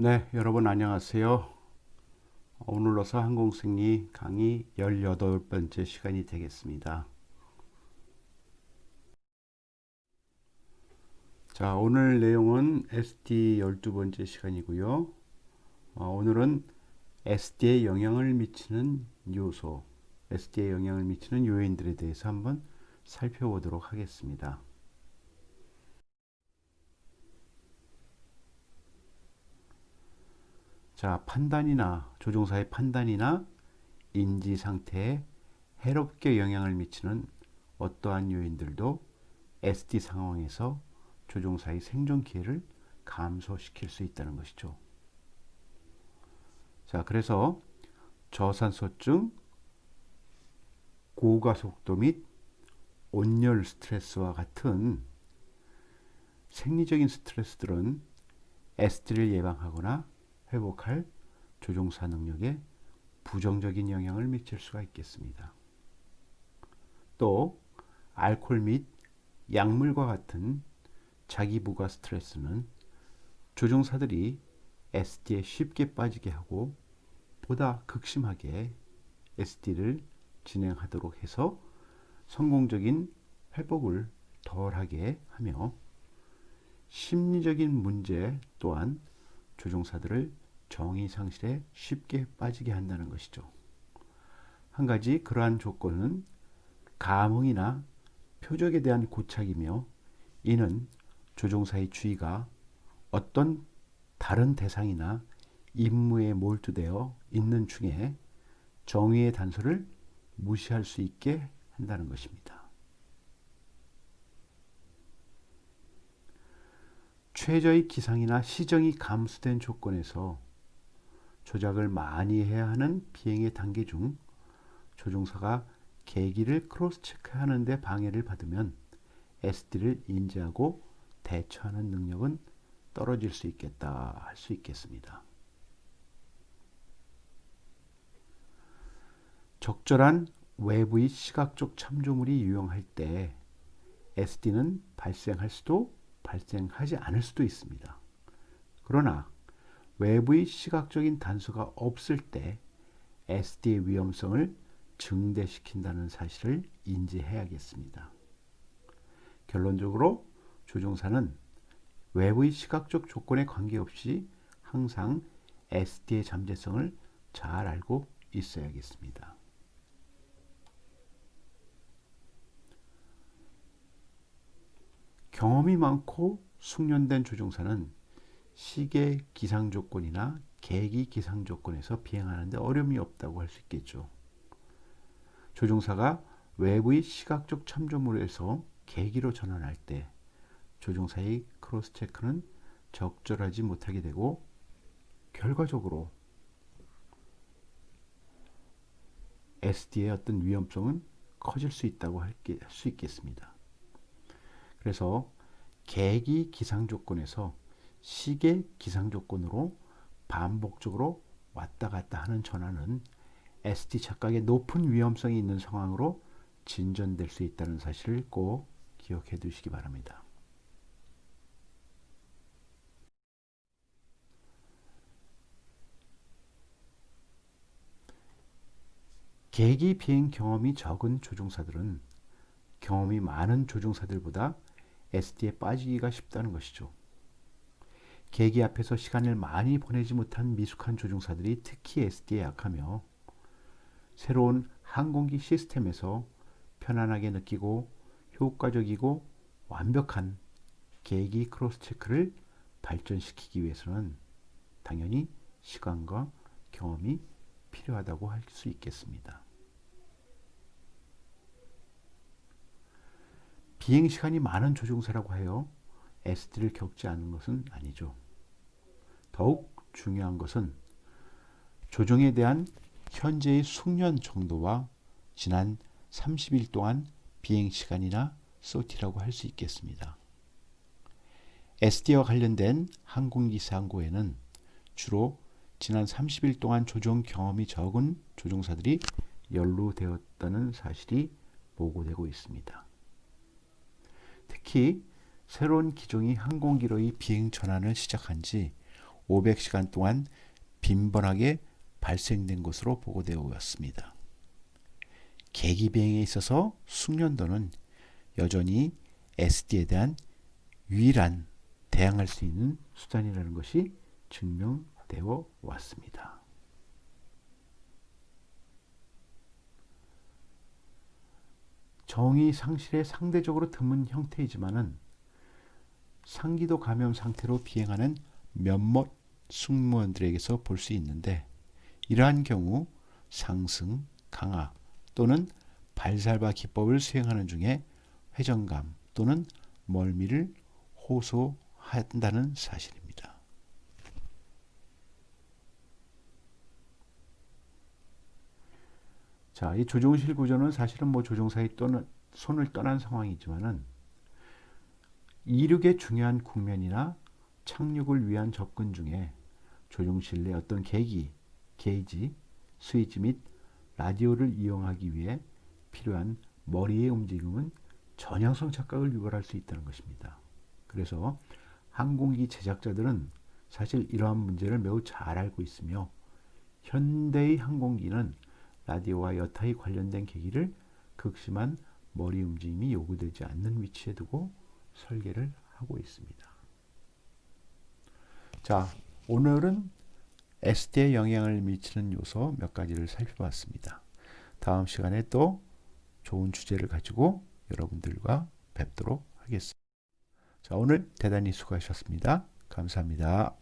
네, 여러분 안녕하세요. 오늘로서 항공승리 강의 18번째 시간이 되겠습니다. 자, 오늘 내용은 SD 12번째 시간이고요. 오늘은 SD에 영향을 미치는 요소, SD에 영향을 미치는 요인들에 대해서 한번 살펴보도록 하겠습니다. 자, 판단이나 조종사의 판단이나 인지 상태에 해롭게 영향을 미치는 어떠한 요인들도 SD 상황에서 조종사의 생존 기회를 감소시킬 수 있다는 것이죠. 자, 그래서 저산소증, 고가속도 및 온열 스트레스와 같은 생리적인 스트레스들은 SD를 예방하거나 회복할 조종사 능력에 부정적인 영향을 미칠 수가 있겠습니다. 또 알코올 및 약물과 같은 자기 부가 스트레스는 조종사들이 SD에 쉽게 빠지게 하고 보다 극심하게 SD를 진행하도록 해서 성공적인 회복을 덜하게 하며 심리적인 문제 또한 조종사들을 정의 상실에 쉽게 빠지게 한다는 것이죠. 한 가지 그러한 조건은 감흥이나 표적에 대한 고착이며 이는 조종사의 주의가 어떤 다른 대상이나 임무에 몰두되어 있는 중에 정의의 단서를 무시할 수 있게 한다는 것입니다. 최저의 기상이나 시정이 감수된 조건에서 조작을 많이 해야 하는 비행의 단계 중 조종사가 계기를 크로스 체크하는 데 방해를 받으면 SD를 인지하고 대처하는 능력은 떨어질 수 있겠다 할 수 있겠습니다. 적절한 외부의 시각적 참조물이 유용할 때 SD는 발생할 수도 발생하지 않을 수도 있습니다. 그러나 외부의 시각적인 단서가 없을 때 SD의 위험성을 증대시킨다는 사실을 인지해야겠습니다. 결론적으로 조종사는 외부의 시각적 조건에 관계없이 항상 SD의 잠재성을 잘 알고 있어야겠습니다. 경험이 많고 숙련된 조종사는 시계 기상 조건이나 계기 기상 조건에서 비행하는데 어려움이 없다고 할 수 있겠죠. 조종사가 외부의 시각적 참조물에서 계기로 전환할 때 조종사의 크로스 체크는 적절하지 못하게 되고 결과적으로 SD의 어떤 위험성은 커질 수 있다고 할 수 있겠습니다. 그래서 계기 기상 조건에서 시계 기상 조건으로 반복적으로 왔다 갔다 하는 전환은 SD 착각의 높은 위험성이 있는 상황으로 진전될 수 있다는 사실을 꼭 기억해 두시기 바랍니다. 계기 비행 경험이 적은 조종사들은 경험이 많은 조종사들보다 SD에 빠지기가 쉽다는 것이죠. 계기 앞에서 시간을 많이 보내지 못한 미숙한 조종사들이 특히 SD에 약하며 새로운 항공기 시스템에서 편안하게 느끼고 효과적이고 완벽한 계기 크로스 체크를 발전시키기 위해서는 당연히 시간과 경험이 필요하다고 할 수 있겠습니다. 비행 시간이 많은 조종사라고 하여 SD를 겪지 않는 것은 아니죠. 더욱 중요한 것은 조종에 대한 현재의 숙련 정도와 지난 30일 동안 비행 시간이나 소티라고 할 수 있겠습니다. SD와 관련된 항공기 사고에는 주로 지난 30일 동안 조종 경험이 적은 조종사들이 연루되었다는 사실이 보고되고 있습니다. 특히 새로운 기종이 항공기로의 비행 전환을 시작한 지 500시간 동안 빈번하게 발생된 것으로 보고되어 왔습니다. 계기비행에 있어서 숙련도는 여전히 SD에 대한 유일한 대항할 수 있는 수단이라는 것이 증명되어 왔습니다. 정의 상실의 상대적으로 드문 형태이지만은 상기도 감염 상태로 비행하는 몇몇 승무원들에게서 볼 수 있는데, 이러한 경우 상승, 강하 또는 발살바 기법을 수행하는 중에 회전감 또는 멀미를 호소한다는 사실입니다. 자, 이 조종실 구조는 사실은 조종사의 손을 떠난 상황이지만은 이륙의 중요한 국면이나 착륙을 위한 접근 중에 조종실 내 어떤 계기, 게이지, 스위치 및 라디오를 이용하기 위해 필요한 머리의 움직임은 전향성 착각을 유발할 수 있다는 것입니다. 그래서 항공기 제작자들은 사실 이러한 문제를 매우 잘 알고 있으며 현대의 항공기는 라디오와 여타의 관련된 계기를 극심한 머리 움직임이 요구되지 않는 위치에 두고 설계를 하고 있습니다. 자, 오늘은 SD에 영향을 미치는 요소 몇 가지를 살펴봤습니다. 다음 시간에 또 좋은 주제를 가지고 여러분들과 뵙도록 하겠습니다. 자, 오늘 대단히 수고하셨습니다. 감사합니다.